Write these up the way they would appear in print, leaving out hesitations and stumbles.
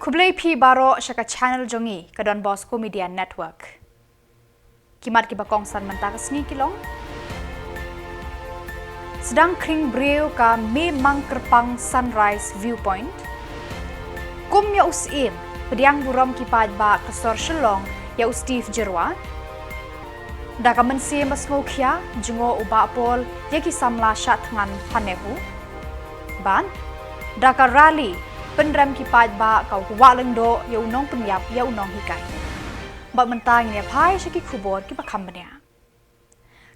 Kublai pi baro syaka channel jongi ke Donbosco Media Network. Kimat ki bakong san mentas ni kilong. Sedang kring breu ka memang kerpang sunrise viewpoint. Kum ya usim pediang burom kipad ba kesor Shillong ya Steve Jylla. Da ka mensi masngokia jungo uba pol ya ki Samla shat ngan NEHU. Ban da ka rally penrem kipad ba kau waleng do ya unong penyap ya unong hikai. Ba mentang ni pai syaki Khubor ki bakam benya.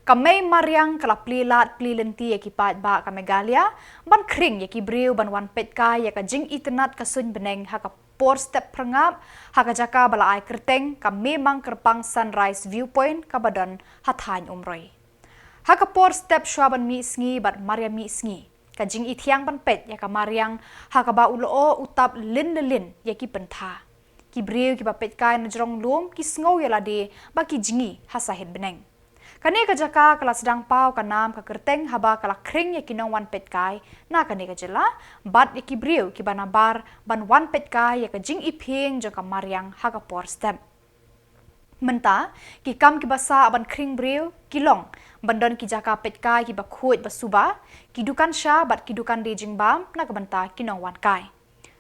Kamay mariang kalap lilat plilenti ya kipad ba ka Meghalaya ban kring ya ki breu ban wan Peit ka ya ka jing internet ka sun beneng ha ka por step prangap ha ka jaka bala ai kerteng ka memang kerpang sunrise viewpoint ka badan hathan umroi. Ha ka por step shwaban mi sngi bat maria mi sngi. Kajing ithiang ban Peit ya ka mariang ha ka ba ulo utap lin ya ki pentha. Ki breu ki ba Peit kai na jrong lum ki sngo ya lade ba ki jingi ha sahid beneng. Kani ka jaka kala sedang pau ka nam ka kerteng haba kala kring ya kinong wan Peit kai na kani ka Jylla bat ya ki breu ki banabar ban wan Peit kai ya ka jing iping jong ka mariang ha ka por step. Menta ki kam ki basa ban kring breu kilong bandon ki jaka Peit kai ki bakhuit basuba ki dukan sha bat ki dukan de jingbam na ka banta kinong wan kai.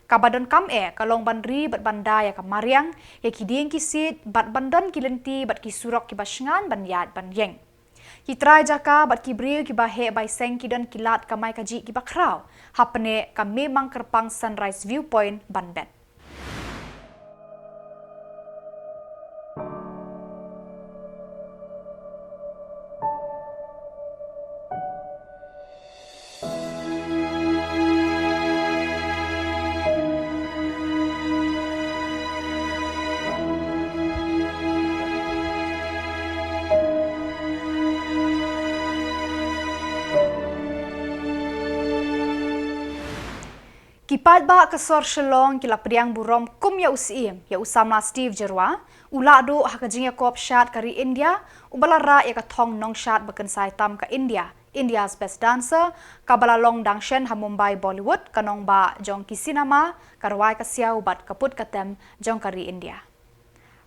Kabadon kam kalong bandri bat banda ya ka mariang ya ki ding ki sit bat bandon ki lenti bat ki surok ki basngan ban yat ban yeng. Ki try jaka bat ki breu ki bahe bai seng ki don kilat kamai kaji ki bakraw hapne ka memang kerpang sunrise viewpoint ban bet. Kipad ba kesor Shillong kila pediang burom kum ya usim ya Samla Steve Jylla ulado hakajing ya kop shat kari India ubalara ya kathong nong shat bakan sai tam ka India's best dancer kabala long dangshen ha Mumbai Bollywood kanong ba jong ki cinema karwai ka siaw bat kaput katem jong kari India.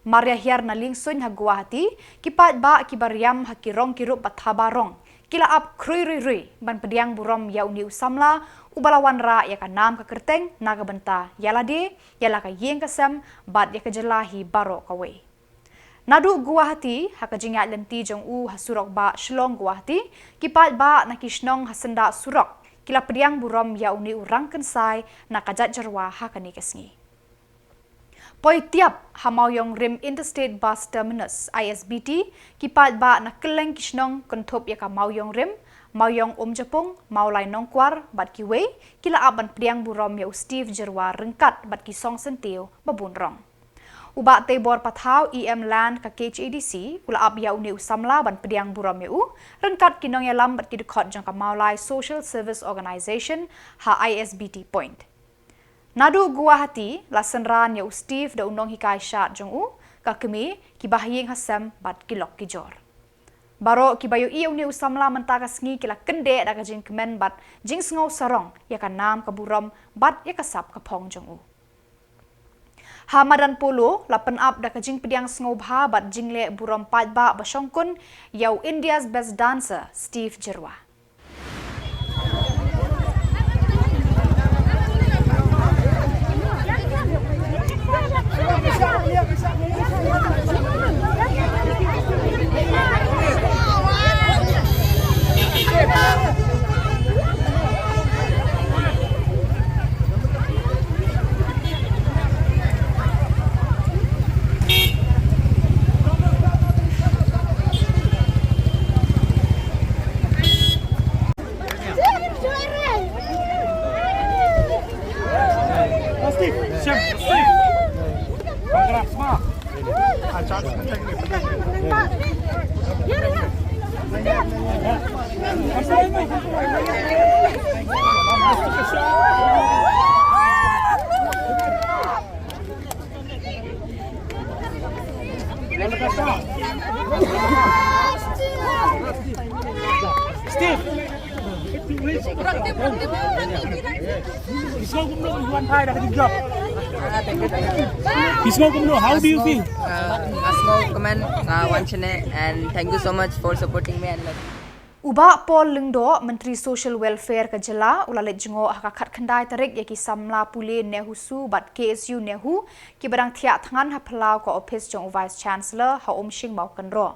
Maria hiar na lingsun ha Guwahati kipad ba kibariam ha kirong kirup bathabarong kila ap krui ban pediang burom ya uni Samla ubalawan ra ya ka nam ka kerteng naga benta yalade yala ka yeng kasem bat ya ka Jylla hi baro ka we. Nadu Guwahati ha ka jinga lenti jong ha surok ba Shillong Guwahati kipad ba na kisnong ha senda surok kila pediang burom ya uni urang kensai na kajat jarwa ha ka ni kesngi. Poi tiap Hamauyong Rim Interstate Bus Terminus ISBT kipad ba na keleng kisnong kontop ya ka Mauyong Rim Mauyong Japung Maulai Nongkwar bat kiwe kila aban pediang burom ya Steve Jylla rengkat bat kisong sentiu babunrong. Uba tebor pathau EM Land ka KHADC kula ab ya uni Samla ban pediang burom ya rengkat kinong ya lam bat kidekot jong ka Maulai Social Service Organization ha ISBT point. Nadu Guwahati lasenran ya Steve da unong hikai shat jong ka kemi kibahiyeng hasem bat kilok kijor. Baro kibayo iya uni Samla mentakas ngi kila kende da ka jing kemen bat jing sngo sarong ya ka nam ka burom bat ya kasap ka pong jong Hamadan polo lapen up da ka jing pediang sngo bha bat jingle burom pat ba basongkun yau India's best dancer Steve Jylla. Steve, Isang gumulong iwan tayo na job. Ismail Kumno, how do you feel? Asmo comment Wanchane and thank you so much for supporting me and love. Uba Paul Lingdo, Menteri Social Welfare ke Jylla, ulalit jengo hakakat kendai tarik yaki Samla Pule NEHU su bat KSU NEHU ki barang tiak tangan hapelau ko office jong Vice Chancellor ha omshing mau kenro.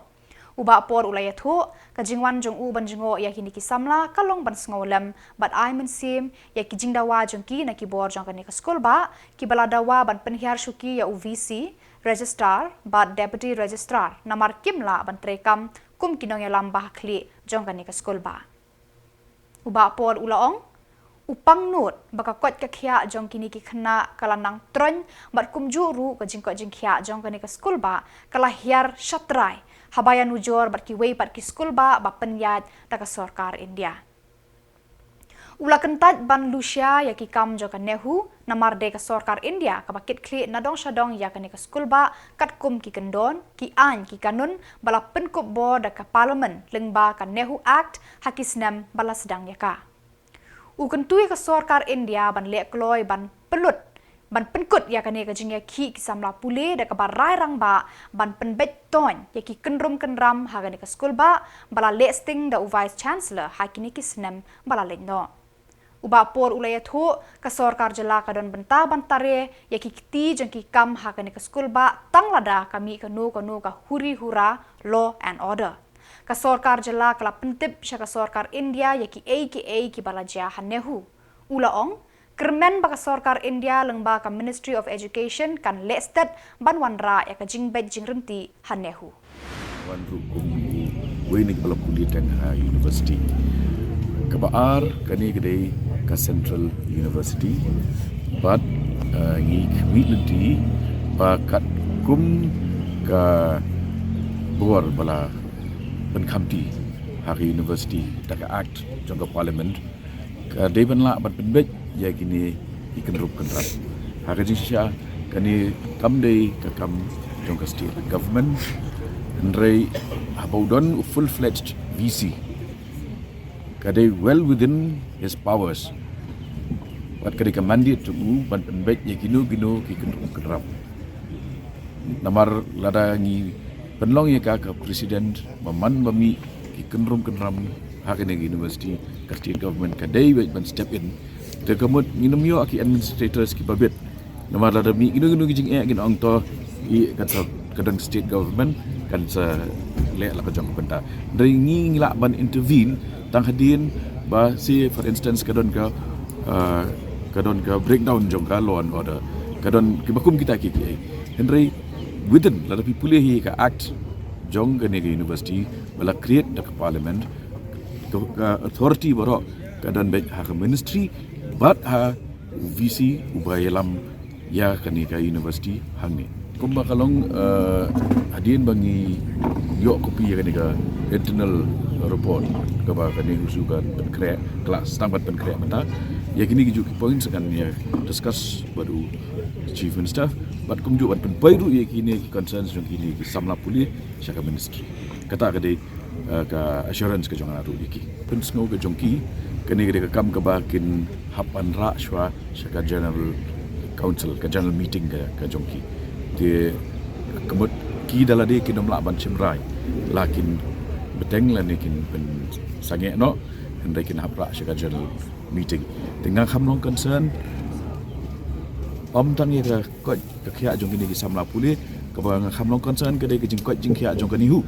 Uba Paul ulayat hu ke jingwan jong u ban jengo yaki niki Samla kalong ban sngolem bat ai mensim yaki jingdawa jong ki na Khuborjylla kan ke skol ba ki baladawa ban penhiar syuki ya UVC Registrar bat Deputy Registrar namar kimla ban trekam kum kinong ya lambah kli jong kan ke skol ba. Uba Paul ulaong upang nut baka kot ka khia jong kini ki khna kalanang tron bat kum juru ka jingko jing khia jong kan ke skol ba kala hiar shatrai habayan ujor bat ki wei bat ki skol ba penyat da ka sarkar India. Ula kentat ban Lucia ya ki kam jong kan NEHU namar de ka sarkar India ka bakit kli nadong shadong ya kan ke skol ba kat kum ki kendon ki an ki kanun bala penkop bo da ka parliament lengba kan NEHU Act hakisnam bala sedang ya ka. Ukentui ke sarkar India ban lek kloi ban pelut ban penkut ya kane ka jingya ki Samla Pule da ka barai rang ba ban penbet ton ya ki kenrum kenram ha ka skul ba bala listing da Vice Chancellor ha kini ki snem bala leno. Uba por ulayat ho ka sarkar Jylla ka don benta bantare ya ki ti jeng ki kam ha ka skul ba tanglada kami ka no ka huri hura law and order. Ka sarkar Jylla kala pentip sya ka sarkar India ya ki AKA ki balaja ha NEHU. Ulaong Kermen baka sarkar India lengba ka Ministry of Education kan lestat ban wanra ya ka jingbet jingrenti ha NEHU. Wan rukum wenig bala kulitan ha university. Kabaar kani gede ka Central University but ngi community ba kat kum ka bor bala penkamti ha university da ka act jong ka parliament ka deban la bat penbet ya kini ikan rup kenrap. Hari Indonesia kani kam day kakam jong ka state government andrei habaudon full-fledged VC. Kadai well within his powers. Wat kadai ka mandate tu ban penbet ya kinu ikan rup kenrap. Namar lada ngi penlong ya ka presiden maman bami ikan rup kenram hari university ka state government kadai ban step in. Terkemut minum yo aki administrators ki babet nama ada mi ginu jing gin ong to I kata kadang state government kan sa le la kajang benda dari ngi ngila ban intervene tang hadin ba si for instance kadon ka breakdown jong ka law and order kadon ki bakum kita ki henry within la people hi ka act jong ka university bala create the parliament ka authority baro kadon be ha ministry but ha VC ubayalam ya kanika university hangi kumba kalong hadin bangi yo kopi ya kanika internal report kaba kani usukan penkrea kelas tambat penkrea mata ya kini juga points kan ya discuss baru chief minister but kumju ban penpairu ya kini concerns yang kini Samla Pule syaka ministry kata kade ka assurance ke jongan atu iki pensno ke jongki kani kade kam ke bakin hapan ra shwa syaka general council ke general meeting ke jongki de kemut ki dalade kinom la ban chimrai lakin beteng la nekin pen sange no hendai kin hapra syaka general meeting dengan kamlong concern tang ye ka khia jong kini ki Samla Pule ka bang kamlong concern ke de ke jingkot jing khia jong ka NEHU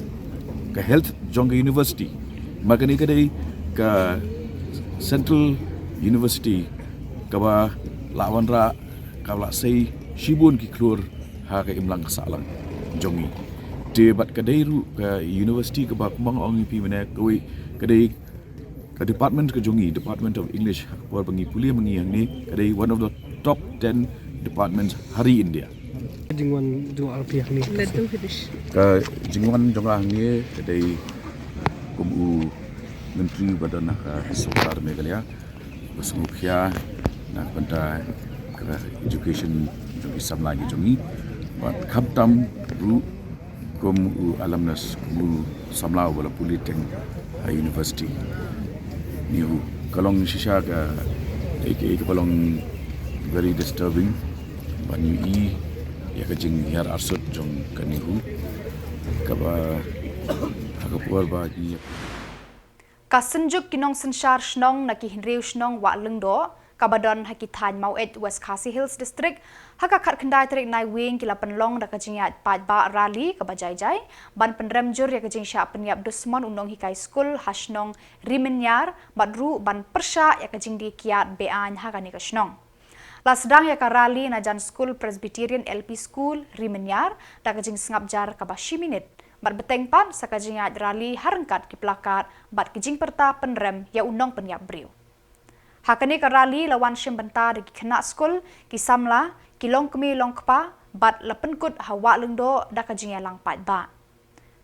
ka health jong ka university makani ka de ka Central University ka ba lawan ra ka la sei shibun ki klur ha ka imlang ka salang jongi de bat ka deiru ka university ka ba kumang ong pi mena koi ka de ka department ka jongi Department of English por bangi Pule mangi yang ni ka de one of the top 10 departments hari India Jingwan do alpiak ni. ka jingwan jonga ni ka de kumu menteri badan NAKA Sultan Meghalaya bersemukhya nak benda kera education jongi Samla ni jongi buat kaptam ru kum alumnus kum Samla wala Pule teng university NEHU kalong shisha ka kalong very disturbing Banyui ya kajing hiar arsut jong NEHU kaba Khubor bagi Kasenjuk kinong sensar shnong na kihinriu shnong wa lengdo kabadon hakitan Mauet West Khasi Hills District hakakat kendai terik Naiwieng kila penlong da kajingat Peit rally kabajai-jai ban penremjur ya kajing syak peniap dusmon unong hikai skul hasnong rimenyar badru ban persya ya kajing di kiat bean hakani kasnong. Lasdang ya ka rally na jan skul Presbyterian LP School rimenyar da kajing sengap jar kabashi minit. Bat beteng pan sakajingat rally harengkat ki plakat bat kijing perta penrem ya unong peniap briu. Hakani ka rally lawan syembenta di kena skul ki Samla ki long kemi long kpa bat lepenkut hawa lengdo da kajing ya lang Peit ba.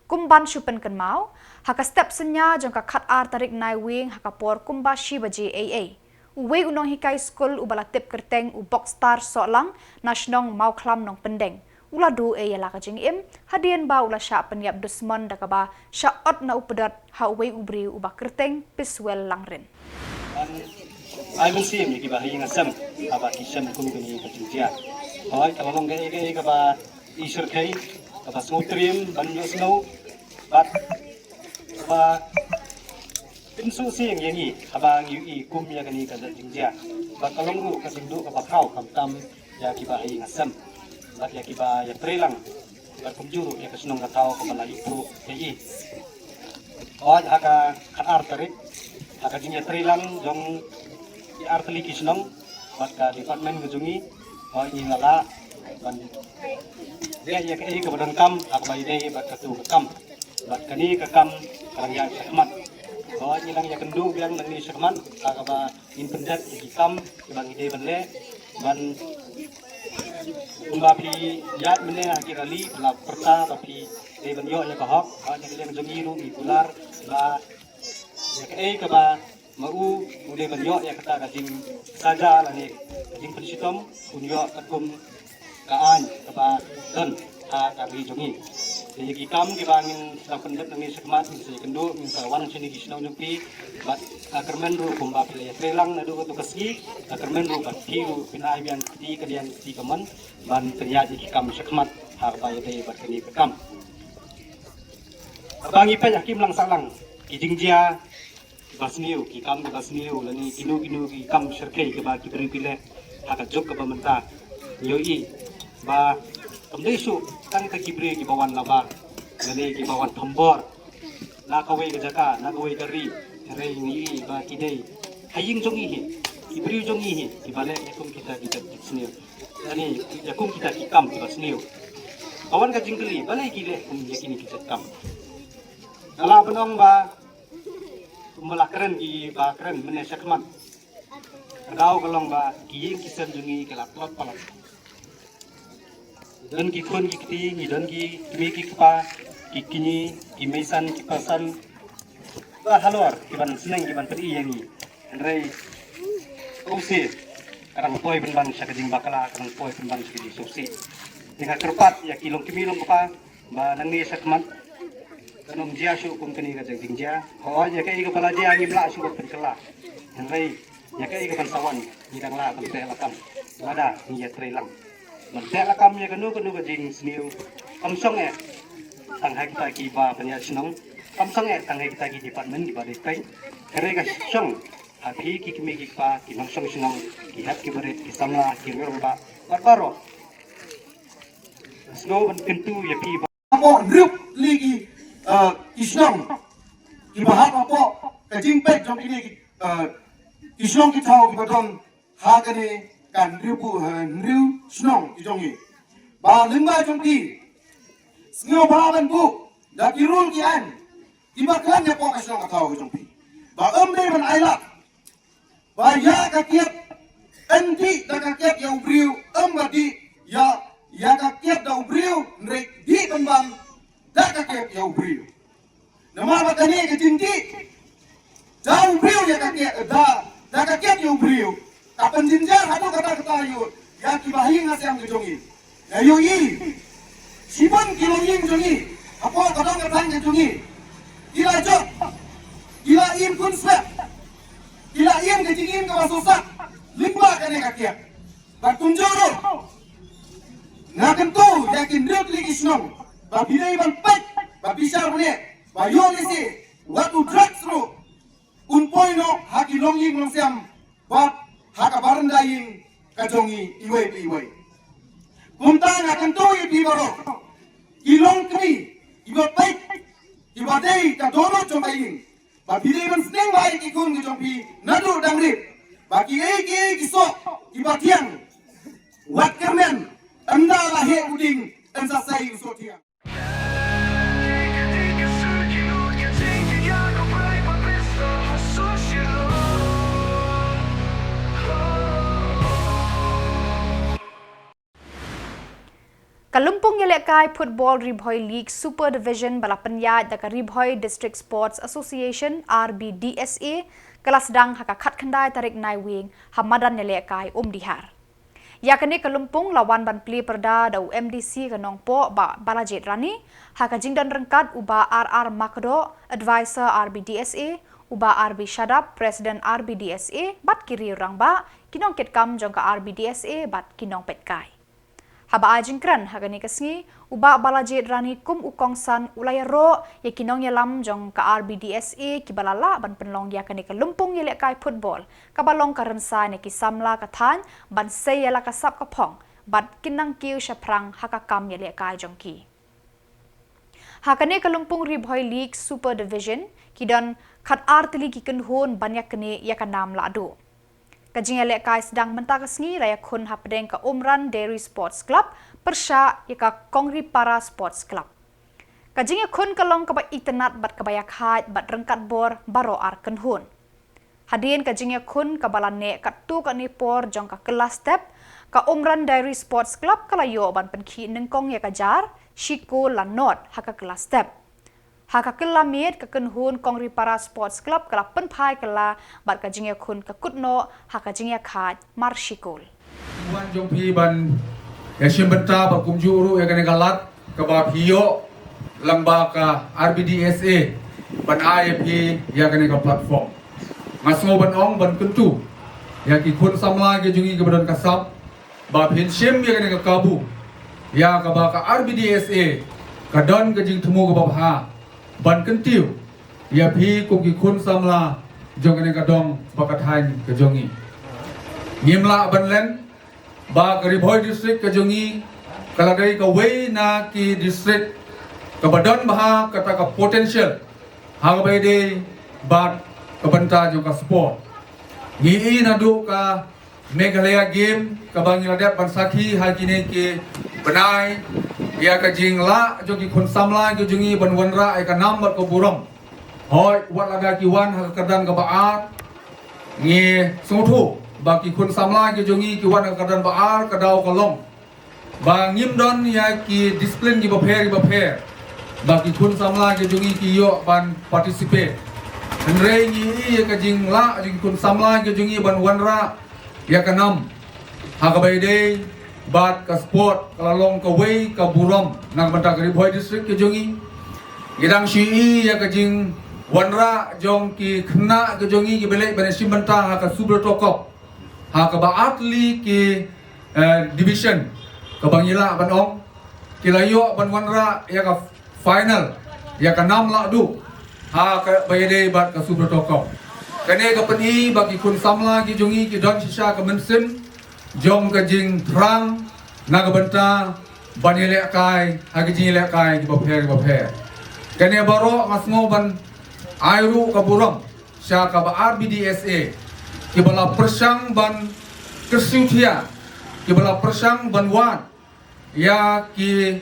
Kumban syupen kenmau haka step senya jong ka khat ar tarik Naiwieng haka por kumba shi baje AA. Uwe unong hikai skul ubala tip kerteng u box star solang nasionong mau klam nong pendeng. Ula du ya la kajing im hadian ba ula sya peniap dusmon da kaba sya ot na upedat ha uwe ubri uba kerteng piswel langrin. I will see him kiba hinga sam aba kisam kum kini kajingja. Hoy tabang ge kaba isur kai kaba smutrim banyo snow bat kaba pinsu sing yani abang ui kum ya kani kajingja. Bat kalong ru kasindu kaba kau kam ya kiba hinga sam. Bat ya kiba ya trelang bat kumjuru ya kasnong katao kaba ipu ei. Hoy haka khatar tarik haka jinya trelang jong arteli kisnong bat ka department ngejungi hoy ingala ban dia ya ke kebadan kam ak bai dei bat katu kam bat kani ka kam karang ya sakmat hoy nilang ya kendu biang nang ni sakmat ka ba in pendat ki kam bang ide banle ban umbapi yat mene akirali la perta tapi de banyo ya ka hok hoy ni ngejungi ru ikular ba ya ke ba mau mulai banyak ya kata kajing saja lah ni kajing pensitom unyo kakum kaan kaba don ha kami jongi jadi kikam kibangin sa pendet nang sekmat sa kendo min sa wan sini gisnaw nyupi bat akermen ru kumba pila trelang na do to kasi akermen ru bat kiu pinai bian ti kadian ti kaman ban terjadi kikam sekmat ha ba yai bat kini kekam abangi pa yakim lang salang kijingjia basniu ki kam ke basniu lani kinu ki kam serkai ke ba ki beri pile haka jok ke pementa yoi ba kamdesu kan ke kibri ki bawan labar lani ki bawan Khubor na kawe ke jaka na kawe dari rei ni ba ki dei haying jongi hi kibri jongi hi ki bale yakum kita sniu lani yakum kita ki kam ke basniu kawan ka jingkeli bale ki le kum yakini kita kam ala benong ba mula keren di ba keren menesakmat kau kalong ba kiyeng kisan jungi kelak lot palat dan ki kun ki kiti dan ki kimi ki kpa ki kini ki mesan ki pasan ba halor ki ban seneng ki ban peri yang ni rei usi karang poi ban sa kajing bakala karang poi ban sa kajing susi dengan kerpat ya kilong kimilong kpa ba nang ni sakmat kanong dia su kum kini ka jing dia ho ya kai ka pala dia ngi bla su pen kala yang rei ya kai ka pan sawan ni dang la pan te la kam ada ni ya trelang man te la kam ya kanu ka jing sniu kam song e tang hai kita ki ba pan ya snong kam song e tang hai kita ki department di ba de kai kare ka song hapi ki kimi ki pa ki nang song snong ki hat ki beret ki samla ki ro ba baro snow ban kentu ya pi ba mo rup ligi Shillong ibahat apa kajing Peit jom ini Shillong kita tahu kita don hakane kan riu Shillong ijongi ba lingba jom di sngio balan bu da kirul ki an dimakan ya po Shillong tahu jom di ba amde ban aila ba ya kakiat endi da kakiat ya ubriu ambadi ya kakiat da ubriu ndrek di kembang dah kakek yang beriu. Nama apa tadi ketinggi? Jauh beriu ya kakek dah kakek yang beriu. Kapan jinjar atau kata yuk ya kibahi ngas yang kejongi. Ya yoi. Sipan kilo ying jongi. Apa kadang kadang kejongi. Gila jok. Gila im kun swap. Gila im kejingin ke masosak. Limba kene kakek. Bertunjuk ngakan tu yakin rut lagi Shillong ba bidai ban Peit ba bisar ne ba yo lesi watu drugs ro un poino haki long ying long siam ba haka baranda ying kajongi iwe kumta ngakan tu ipi baro ilong kri iba Peit iba dei ka dono jombaing ba bidai ban sneng bai ki kun ki jompi nadu dangri ba ki ki so iba tiang wat kermen anda lahir uding dan sasai sotia. Kalumpong Yelekai Football Ribhoy League Super Division Balapanyad da Ribhoy District Sports Association RBDSA kelas dang haka khat khandai tarik Naiwieng Hamadan Yelekai Dihar. Yakni Kalumpong lawan ban pli perda da UMDC kanong po ba Balajet Rani haka jingdan rengkat uba RR Makdo advisor RBDSA uba RB Shadap President RBDSA bat kiri orang ba kinong ketkam jong ka RBDSA bat kinong petkai. Haba ajingkran hagani kasngi uba Balajet Rani kum ukongsan ulayaro ya kinong yalam jong ka RBDSA kibalala ban penlong ya kani Kalumpong Yelekai football kabalong karensa ne ki Samla kathan ban sei yala kasap kapong bat kinang kiu shaprang hakakam Yelekai jongki. Hakane Kalumpong Ribhoy League Super Division kidon khat artili kikenhun banyak kene yakanam ladu. Kajing Yelekai sedang mentakasngi raya kun hapdeng ka Umran Dairy Sports Club persya yaka Kongri Para Sports Club. Kajing kun kalong ka itenat bat kabayak hat bat rengkat bor baro ar kenhun. Hadin kajing kun ka balane katu ka nipor jong ka kelas step ka Umran Dairy Sports Club kalayo ban penki nengkong yaka jar shiko lanot haka kelas step. Haka kelamit ka kenhun Kongri Para Sports Club kala penpai kala bat ka jingya kun ka kutno haka jingya khat marshikul. Wan jong pi ban yasim benta ba kumjuru ya kane galat ka ba hiyo lamba ka RBDSA ban IFP ya kane ka platform. Ngasmo ban ong ban kentu ya ki kun Samla ke jungi ke badan kasap ba hinshim ya kane ka kabu ya ka ba ka RBDSA ka don ke jing temu ka ba ha ban kentiu ya pi ku ki kun Samla jong kane ka dong pakathan ke jongi ngimla ban len ba ka Ribhoy district ke jongi kalagay ka way na ki district ka badon baha kata ka potential hangabay de bat ka banta jong ka sport ngi nadu ka Meghalaya game ka bangiladet bansaki hagine ke benai ya ka jingla jogi kun Samla ke jungi ban wanra ai ka number ko burom hoy wat laga ki wan ha kadang ka baat ngi sungthu ba ki kun Samla ke jungi ki wan ka kadang baar ka daw ka long ba ngim don ya ki discipline ki ba pher ba ki kun Samla ke jungi ki yo ban participate andre ngi ya ka jingla jogi kun Samla ke jungi ban wanra ya ka nam ha ka bai de bat ka sport kalalong ka way ka burom nang banta ka Ribhoy district ke jongi gidang shi ya ka jing wanra jong ki khna ke jongi ki belek bane simbanta ha ka super tokop ha ka ba atli ki division ka bangila ban ong ki layo ban wanra ya ka final ya ka nam la du ha ka bayade bat ka super tokop kane ka pani bagi kun Samla ki jongi ki don shisha ka mensim jong ka jing trang naga banta banile kai hagi jile kai ki bapher kane baro ngasmo ban airu ka buram sha ka ba RBDSA ki bala persang ban kesutia ki bala persang ban wan ya ki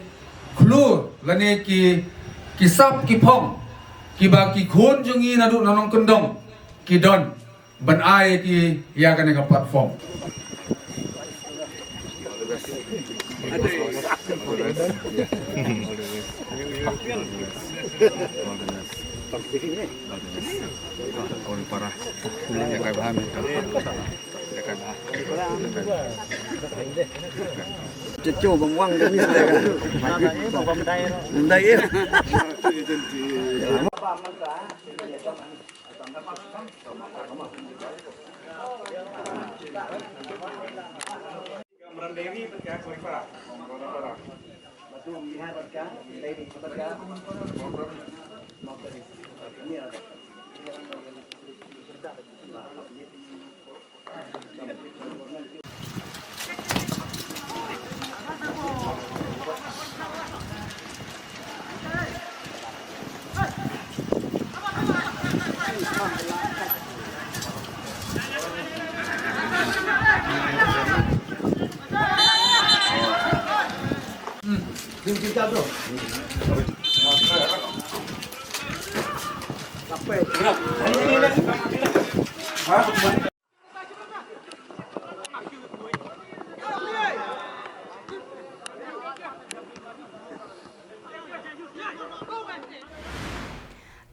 klur lane ki sap ki phong ki ba ki khon jongi nadu nanong kendong ki don ban ai ki ya kane ka platform Cucu bengwang dan đây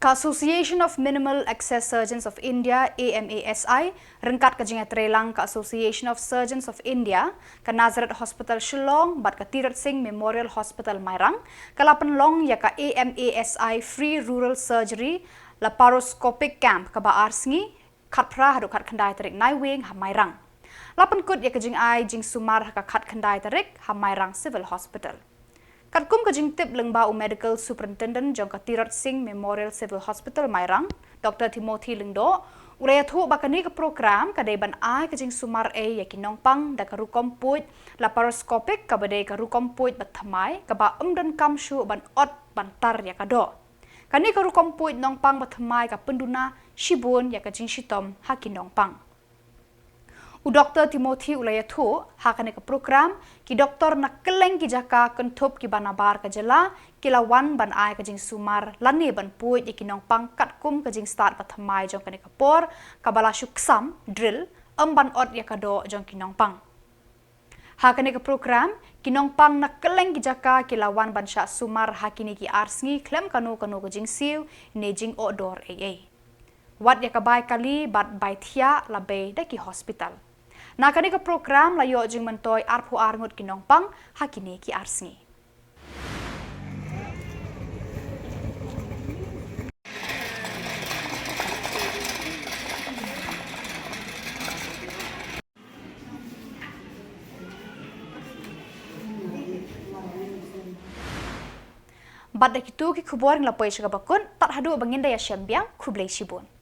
Association of Minimal Access Surgeons of India AMASI rengkat ke jingat relang ke Association of Surgeons of India ke Nazareth Hospital Shillong bat ke Tirat Singh Memorial Hospital Mairang ke lapan long ya ke AMASI Free Rural Surgery Laparoscopic Camp ke Baar Sngi khat pra hadu khat khandai tarik Naiwieng ha Mairang lapan kut ya ke jing ai jing sumar ka khat khandai tarik ha Mairang Civil Hospital. Katkum ke jing tip lengba Medical Superintendent jong ke Tirat Singh Memorial Civil Hospital Mairang, Dr. Timothy Lingdo, uraya thu bakani ke program kadai ban ai ke jing sumar ya kinong pang da ke rukom puit laparoscopic ka badai ke rukom puit bathamai ka ba dan kamshu ban ot bantar ya kado. Kani ke rukom puit nong pang bathamai ka penduna shibun ya ke jing shitom ha kinong pang. Dr. Timothy ulaya thu hakane ke program ki doktor nak keleng ki jaka kentup ki banabar ke Jylla kilawan ban ai ke jing sumar lani ban puit ki nong pang katkum ke jing start pathamai jong kane kapor kabala syuksam drill ban ot ya kado jong ki nong pang hakane ke program ki nong pang nak keleng ki jaka kilawan ban sya sumar hakini ki arsngi klem kanu ke jing siu ne jing odor wat ya kabai kali bat bai thia labe da ki hospital. NAKA ke program layo jing mentoy arpu arngut kinong pang hakini ki arsngi. Bad dak itu ki Khubor nglapoy siga bakun tat hadu bangin daya syambiang Khublai Shibun.